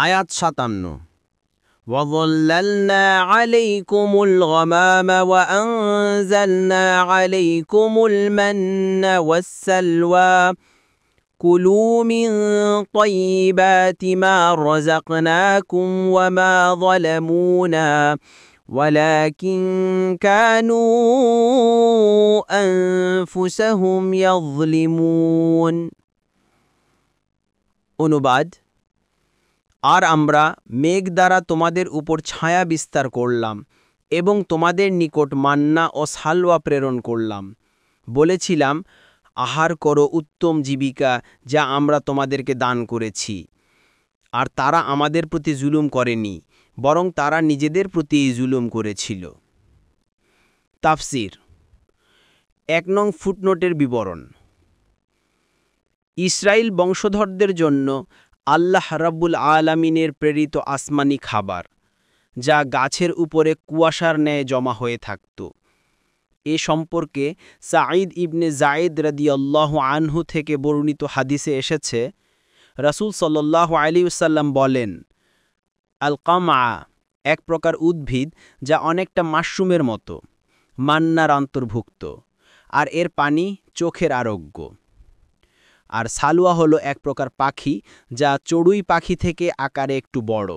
আয়াত ৫৭। وَظَلَّلْنَا عَلَيْكُمُ الْغَمَامَ وَأَنزَلْنَا عَلَيْكُمُ الْمَنَّ وَالسَّلْوَىٰ كُلُوا مِن طَيِّبَاتِ مَا رَزَقْنَاكُمْ وَمَا ظَلَمُونَا وَلَكِن كَانُوا أَنفُسَهُمْ يَظْلِمُونَ। অনুবাদ: আর আমরা মেঘ দ্বারা তোমাদের উপর ছায়া বিস্তার করলাম এবং তোমাদের নিকট মান্না ও সালওয়া প্রেরণ করলাম। বলেছিলাম, আহার করো উত্তম জীবিকা যা আমরা তোমাদেরকে দান করেছি। আর তারা আমাদের প্রতি জুলুম করেনি, বরং তারা নিজেদের প্রতি জুলুম করেছিল। তাফসির ১ নং ফুটনোটের বিবরণ। ইসরাইল বংশধরদের জন্য আল্লাহ রাব্বুল আলামিনের প্রেরিত আসমানি খাবার, যা গাছের উপরে কুয়াশার ন্যায় জমা হয়ে থাকত। এ সম্পর্কে সাঈদ ইবনে যায়েদ রাদিয়াল্লাহু আনহু থেকে বর্ণিত হাদিসে এসেছে, রাসূল সাল্লাল্লাহু আলাইহি ওয়াসাল্লাম বলেন, আল কামআ এক প্রকার উদ্ভিদ যা অনেকটা মাশরুমের মতো, মান্নার অন্তর্ভুক্ত, আর এর পানি চোখের আরোগ্য। আর সালওয়া হলো এক প্রকার পাখি যা চড়ুই পাখি থেকে আকারে একটু বড়।